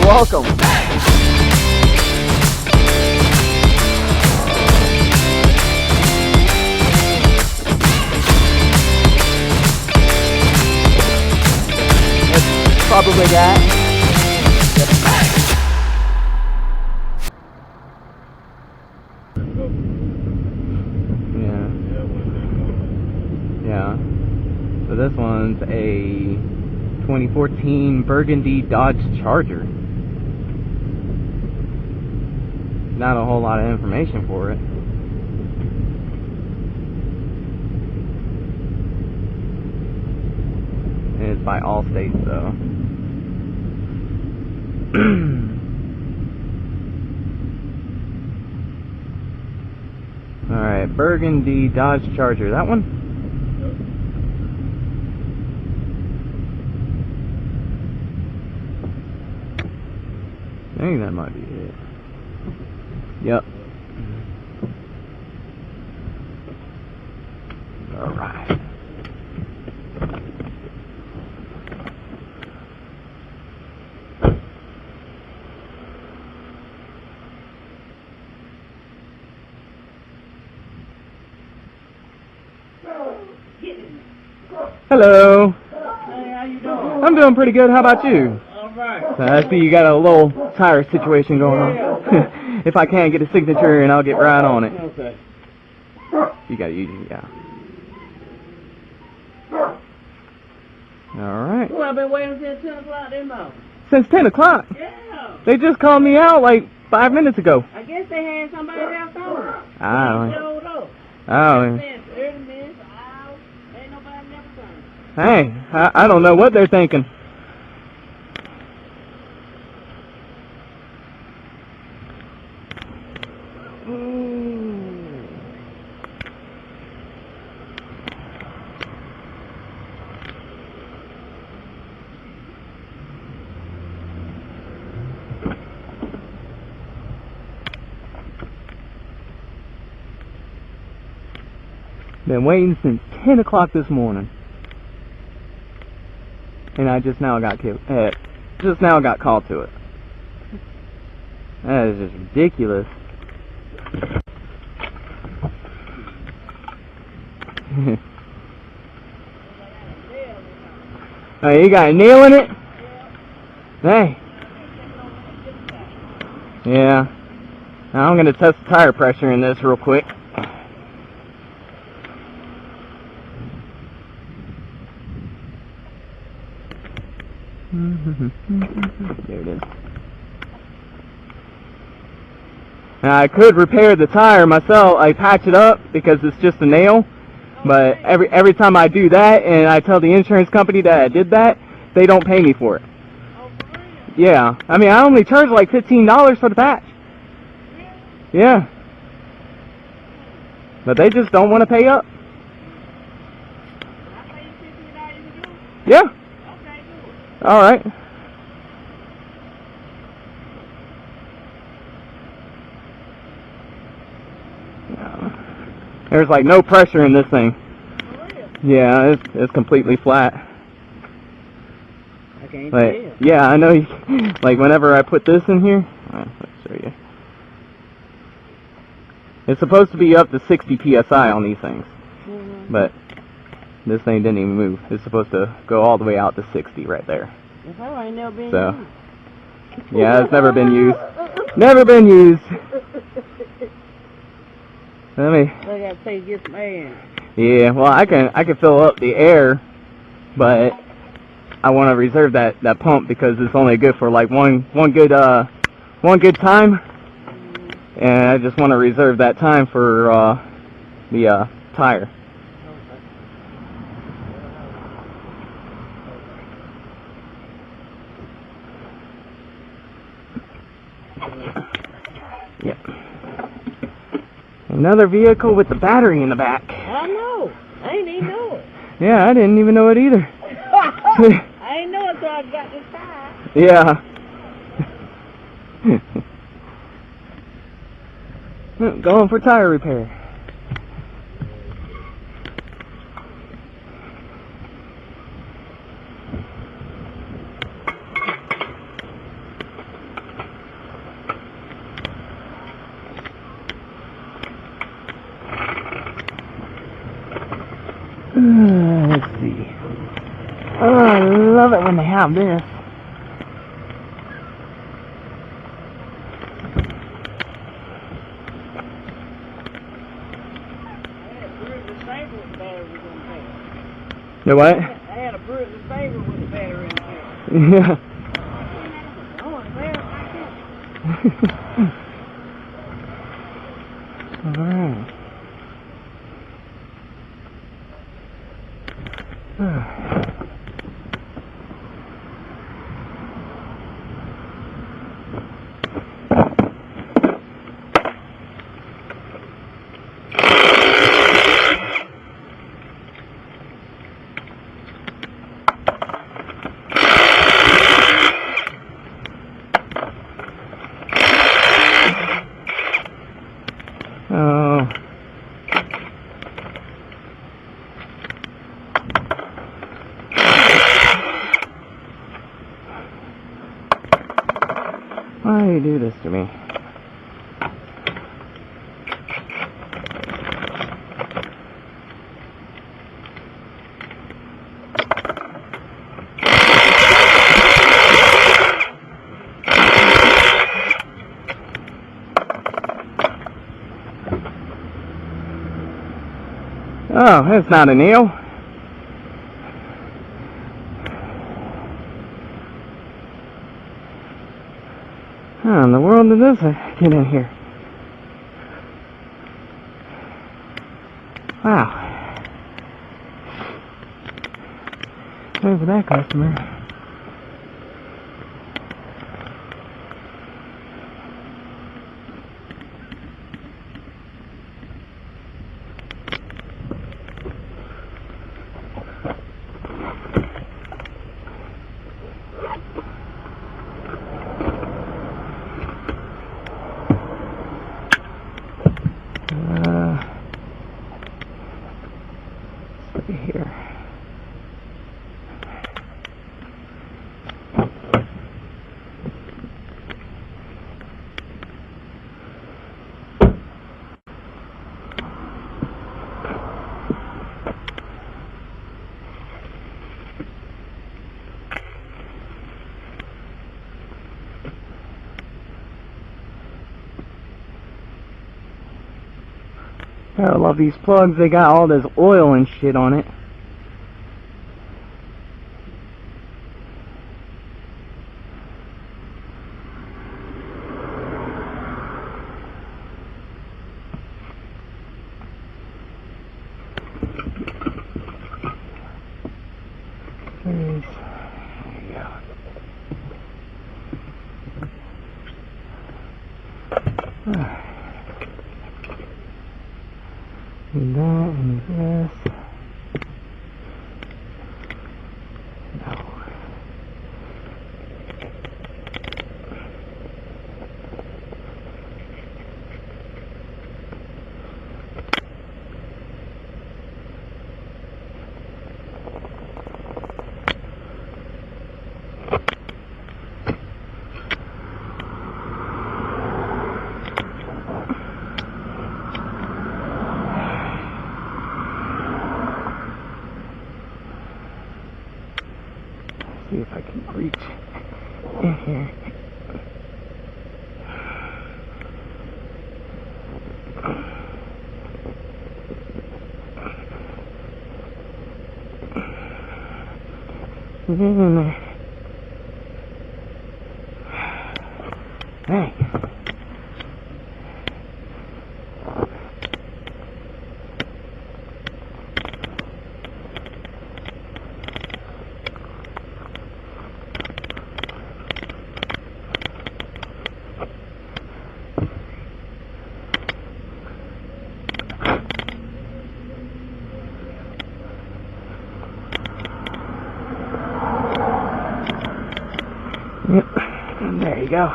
welcome. That's probably that. Yeah. So this one's a 2014 Burgundy Dodge Charger. Not a whole lot of information for it. And it's by Allstate, so. Alright, Burgundy Dodge Charger. That one? I think that might be it. Yep. Alright. Hello. Hey, how you doing? I'm doing pretty good. How about you? Alright. I see you got a little tire situation going on. If I can get a signature, and I'll get right on it. Okay. You gotta use it, yeah. Alright. Well, I've been waiting since 10 o'clock this morning. Since 10 o'clock? Yeah. They just called me out like 5 minutes ago. I guess they had somebody else on. Oh. Showed up. Oh. 30 minutes, an hour. Ain't nobody never done. Hey, I don't know what they're thinking. Been waiting since 10 o'clock this morning, and I just now got called to it. That is just ridiculous. Oh, you got a nail in it? Hey. Yeah. Now I'm gonna test the tire pressure in this real quick. There it is. Now I could repair the tire myself. I patch it up because it's just a nail. But every time I do that and I tell the insurance company that I did that, they don't pay me for it. Yeah. I mean, I only charge like $15 for the patch. Yeah. But they just don't want to pay up. Yeah. All right. There's like no pressure in this thing. Yeah, it's completely flat. I can't But tell. yeah, I know. Like whenever I put this in here, let's show you. It's supposed to be up to 60 psi on these things, but this thing didn't even move. It's supposed to go all the way out to 60 right there. I ain't never been So, used. yeah, it's never been used. Never been used. Let me. I gotta take this man. Yeah, well, I can fill up the air, but I want to reserve that pump because it's only good for like one good time, and I just want to reserve that time for the tire. Yep. Another vehicle with the battery in the back. I know. I ain't even know it. Yeah, I didn't even know it either. I ain't know it till I got this tire. Yeah. Going for tire repair. Let's see. Oh, I love it when they have this. The what? I had a bruising finger with the battery in there. Yeah. Alright. Oh. Why do you do this to me? Oh, that's not a nail. How in the world did this get in here? Wow. Sorry for that, customer. Here. I love these plugs. They got all this oil and shit on it. There you go. And that and this. No. See if I can reach in here. Get in there. Hey. Yep, there you go.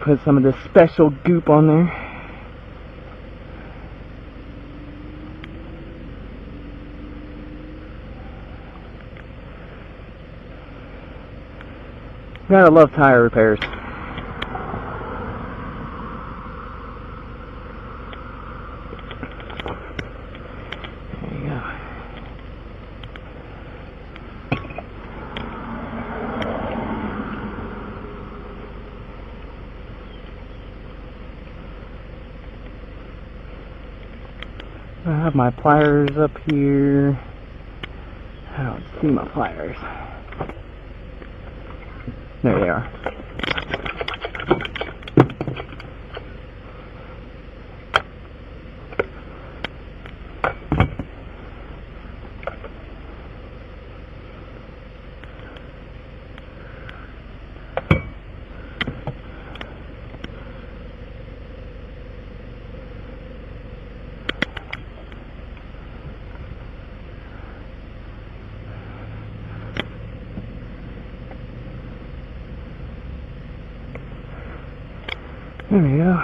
Put some of this special goop on there. Gotta love tire repairs. I have my pliers up here. I don't see my pliers. There they are. There we go.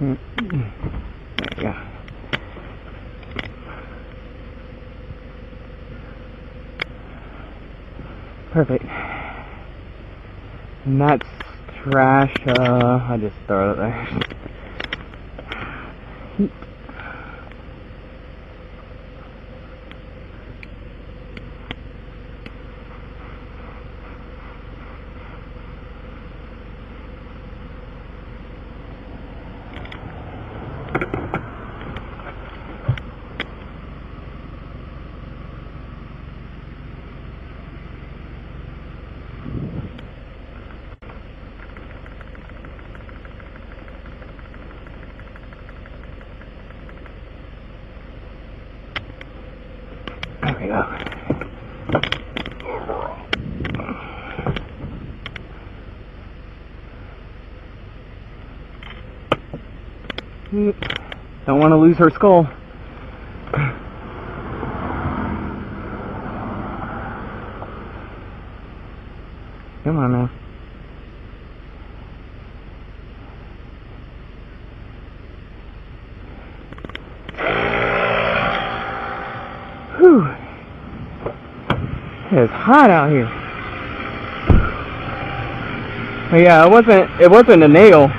There we go. Perfect. And that's trash. I just throw it there. There we go. Don't want to lose her skull. Come on now. Whew. It's hot out here. But yeah, it wasn't a nail.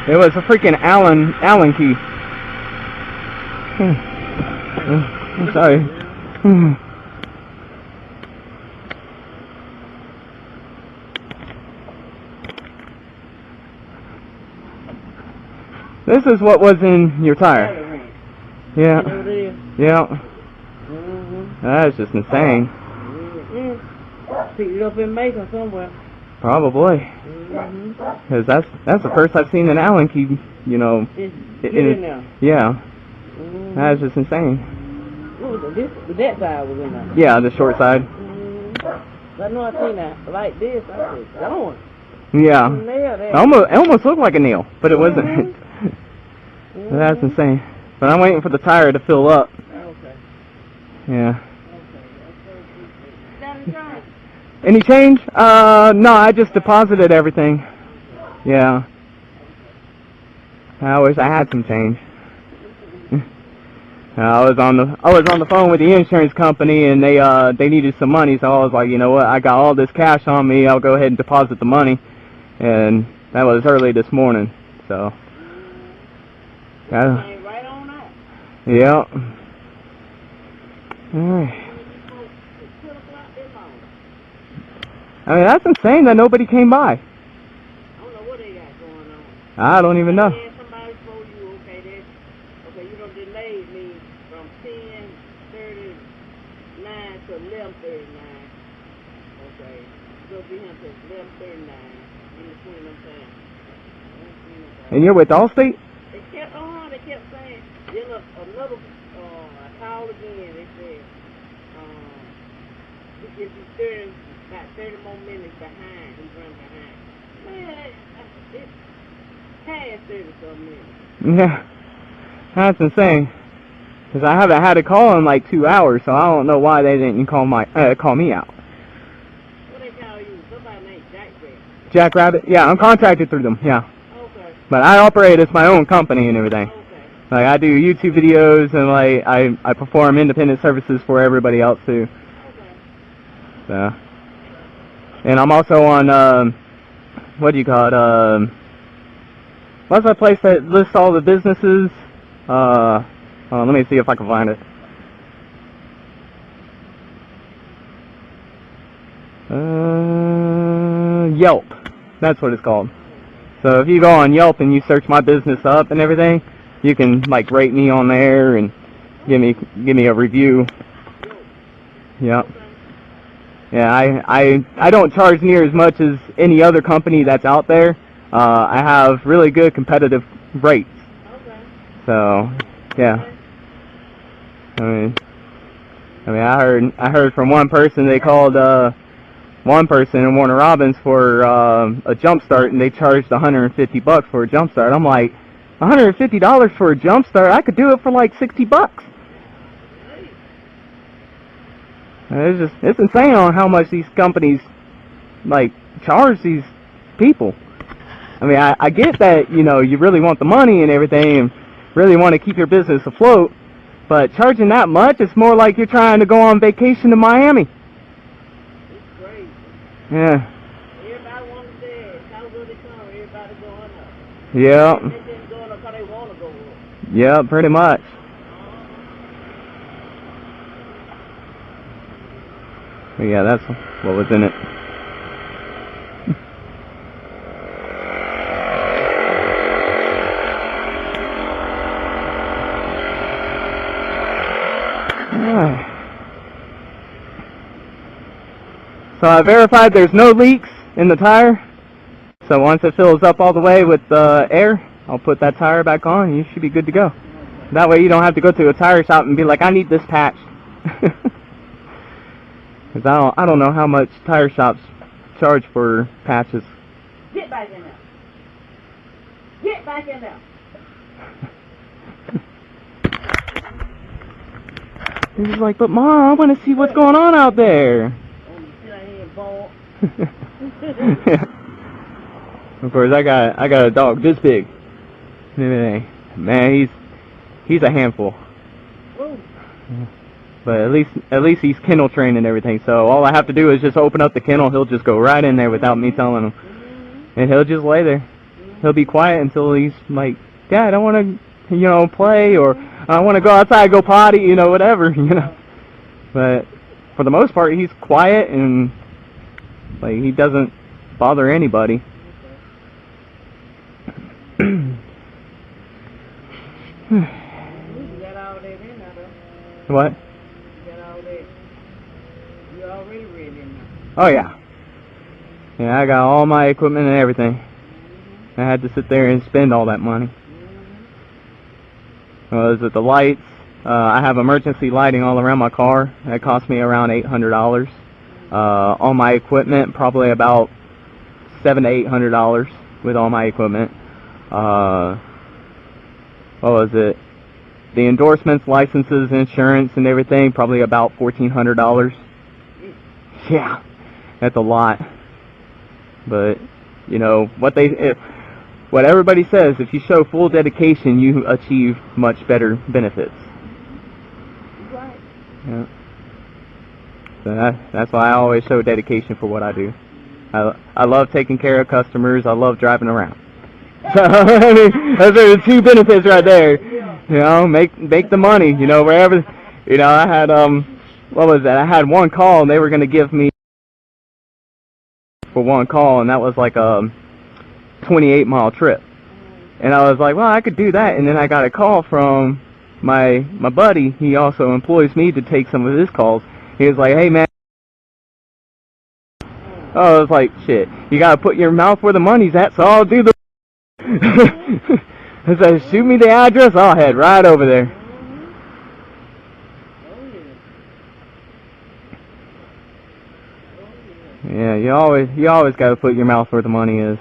It was a freaking Allen key. I'm sorry. This is what was in your tire. Yeah. Yeah. That's just insane. Picked it up in Macon somewhere. Probably. Because that's the first I've seen an Allen key, you know. In there. Yeah. That's just insane. What was it? That tire was in there. Yeah, the short side. I know I seen that like this. I said, darn. Yeah. It almost looked like a nail, but it wasn't. That's insane. But I'm waiting for the tire to fill up. Okay. Yeah. Any change? No, I just deposited everything. Yeah. I wish I had some change. I was on the phone with the insurance company, and they needed some money, so I was like, you know what? I got all this cash on me. I'll go ahead and deposit the money, and that was early this morning. So. Right on up. Yeah. Alright. I mean, that's insane that nobody came by. I don't know what they got going on. I don't even know. Somebody told you, okay, you don't delay me from 10:39 to 11:39. Okay, go be here until 11:39 in between them times. And you're with Allstate? They kept saying, then another, I called again, they said, we give you about 30 more minutes behind, he's running behind. Man, it's past 30 some minutes. Yeah. That's insane. Because I haven't had a call in like 2 hours, so I don't know why they didn't call me out. What they call you? Somebody named Jackrabbit. Jackrabbit? Yeah, I'm contracted through them, yeah. Okay. But I operate as my own company and everything. Okay. Like, I do YouTube videos, and like I perform independent services for everybody else too. Okay. So, and I'm also on what do you call it? What's that place that lists all the businesses? Let me see if I can find it. Yelp. That's what it's called. So if you go on Yelp and you search my business up and everything, you can like rate me on there and give me a review. Yep. Yeah, I don't charge near as much as any other company that's out there. I have really good competitive rates. Okay. So, yeah. I I heard from one person they called one person in Warner Robins for a jump start, and they charged $150 for a jump start. I'm like, $150 for a jump start? I could do it for like $60. It's insane on how much these companies like charge these people. I mean, I get that, you know, you really want the money and everything and really want to keep your business afloat, but charging that much, it's more like you're trying to go on vacation to Miami. It's crazy. Yeah. Everybody wants to say how good it comes. Everybody going up. Yeah. They just going up because they want to go up. Yeah, pretty much. But yeah, that's what was in it. So I verified there's no leaks in the tire. So once it fills up all the way with air, I'll put that tire back on and you should be good to go. That way you don't have to go to a tire shop and be like, I need this patched. Because I don't know how much tire shops charge for patches. Get back in there. Get back in there. He's like, but Mom, I want to see what's going on out there. Of course, I got a dog this big. Man, he's a handful. Ooh. But at least he's kennel trained and everything. So all I have to do is just open up the kennel. He'll just go right in there without me telling him, and he'll just lay there. He'll be quiet until he's like, Dad, I want to, play, or I want to go outside, go potty, whatever, But for the most part, he's quiet and like he doesn't bother anybody. What? You already ready now. Oh yeah. Yeah, I got all my equipment and everything. I had to sit there and spend all that money. Is it the lights? I have emergency lighting all around my car. That cost me around $800. All my equipment, probably about $700 to $800 with all my equipment. What was it? The endorsements, licenses, insurance, and everything, probably about $1,400. Yeah, that's a lot. But what everybody says, if you show full dedication, you achieve much better benefits. Right. Yeah. So that's why I always show dedication for what I do. I love taking care of customers. I love driving around. So I mean, those are the two benefits right there. Make the money. Wherever. I had what was that? I had one call and they were going to give me for one call, and that was like a 28-mile trip. And I was like, well, I could do that. And then I got a call from my buddy. He also employs me to take some of his calls. He was like, hey man. Oh, I was like, shit, you gotta put your mouth where the money's at, so I'll do the I said, shoot me the address, I'll head right over there. Yeah, you always gotta put your mouth where the money is.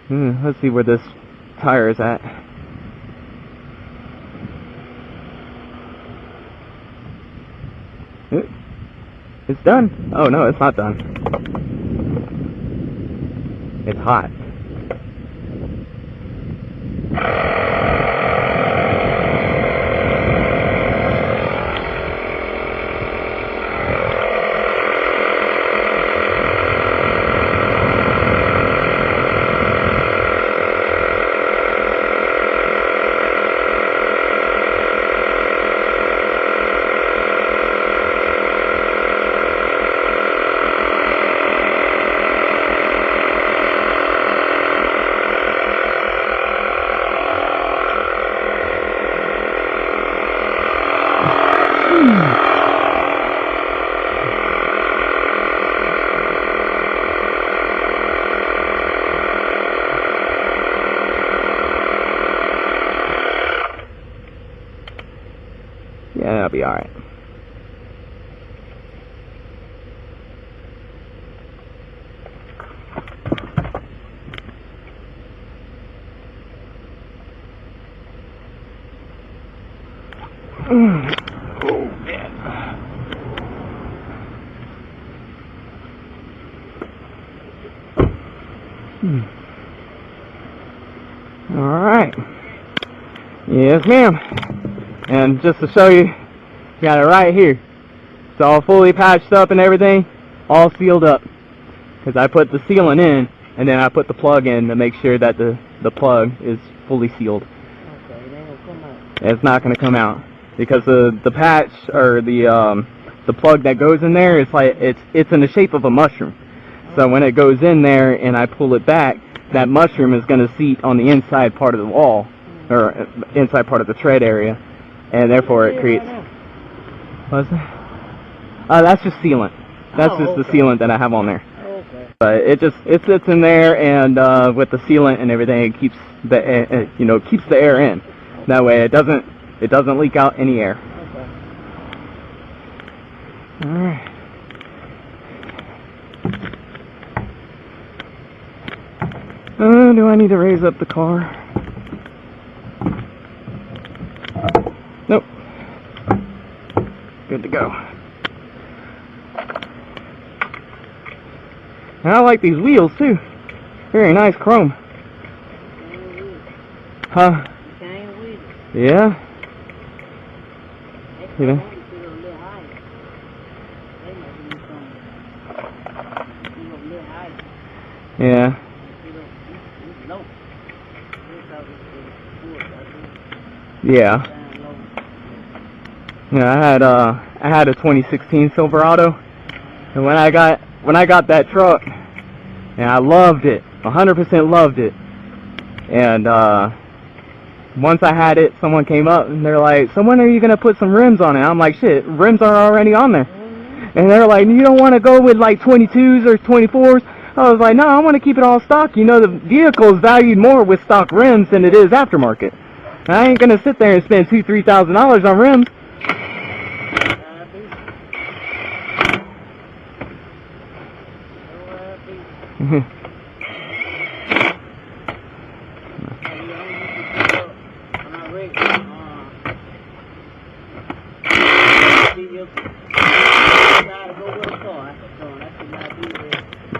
Let's see where this tire is at. It's done. Oh no, it's not done. It's hot. Yeah, that'll be alright. Oh, man. Alright. Yes, ma'am. And just to show you, got it right here. It's all fully patched up and everything, all sealed up. Because I put the sealant in, and then I put the plug in to make sure that the plug is fully sealed. Okay, it ain't gonna come out. It's not going to come out because the patch or the plug that goes in there is like it's in the shape of a mushroom. So when it goes in there and I pull it back, that mushroom is going to seat on the inside part of the wall or inside part of the tread area, and therefore it creates. What's that? That's just sealant. That's just the sealant that I have on there. Okay. But it sits in there, and with the sealant and everything, it keeps the keeps the air in. That way, it doesn't leak out any air. Okay. All right. Do I need to raise up the car? Nope. Good to go. And I like these wheels too. Very nice chrome. Huh? Yeah? You know? Yeah. Yeah. Yeah, I had a 2016 Silverado, and when I got that truck, and I loved it, 100% loved it, and once I had it, someone came up and they're like, "So when are you gonna put some rims on it?" I'm like, "Shit, rims are already on there." And they're like, "You don't want to go with like 22s or 24s?" I was like, "No, I want to keep it all stock. You know, the vehicle is valued more with stock rims than it is aftermarket. I ain't gonna sit there and spend $2,000-3,000 on rims."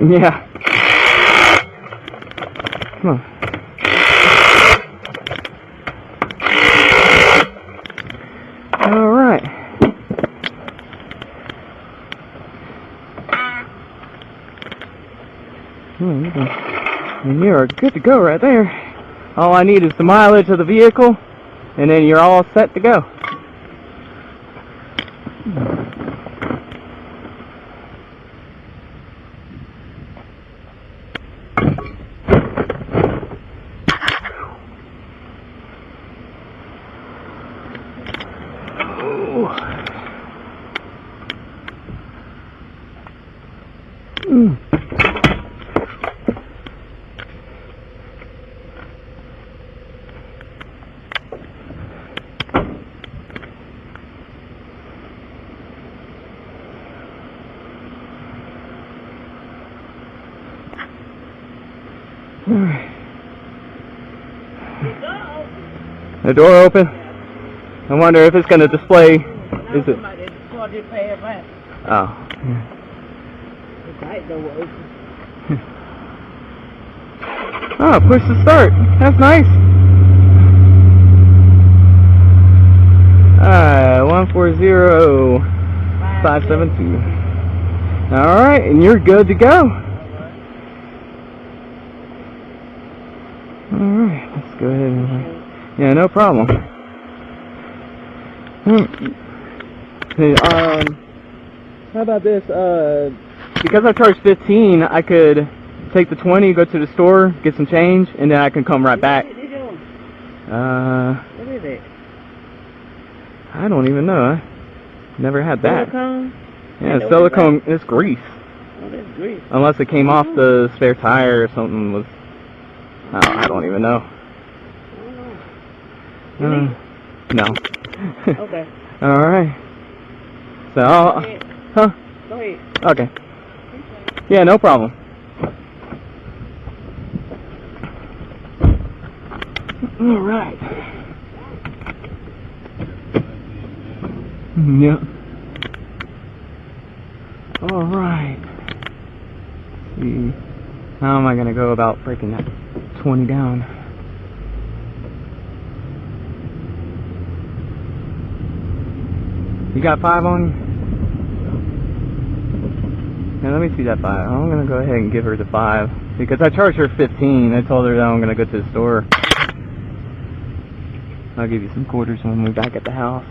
Yeah. Huh. All right. And you are good to go right there. All I need is the mileage of the vehicle, and then you're all set to go. The door open? I wonder if it's gonna display. Is it? Oh. The tight door open. Oh, push to start. That's nice. 140572. Alright, and you're good to go. Alright, let's go ahead and... Yeah, no problem. Hey, how about this? Because I charge 15, I could take the 20, go to the store, get some change, and then I can come right back. What is it? I don't even know. I never had that. Silicone? Yeah, silicone. It's grease. Oh, that's grease. Unless it came off the spare tire or something was. I don't even know. No. Okay. All right. So, Go ahead. huh? Go ahead. Okay. Yeah, no problem. All right. Yep. All right. Let's see. How am I gonna go about breaking that 20 down? You got 5 on you? Now let me see that 5. I'm gonna go ahead and give her the 5 because I charged her 15. I told her that I'm gonna go to the store. I'll give you some quarters when we're back at the house.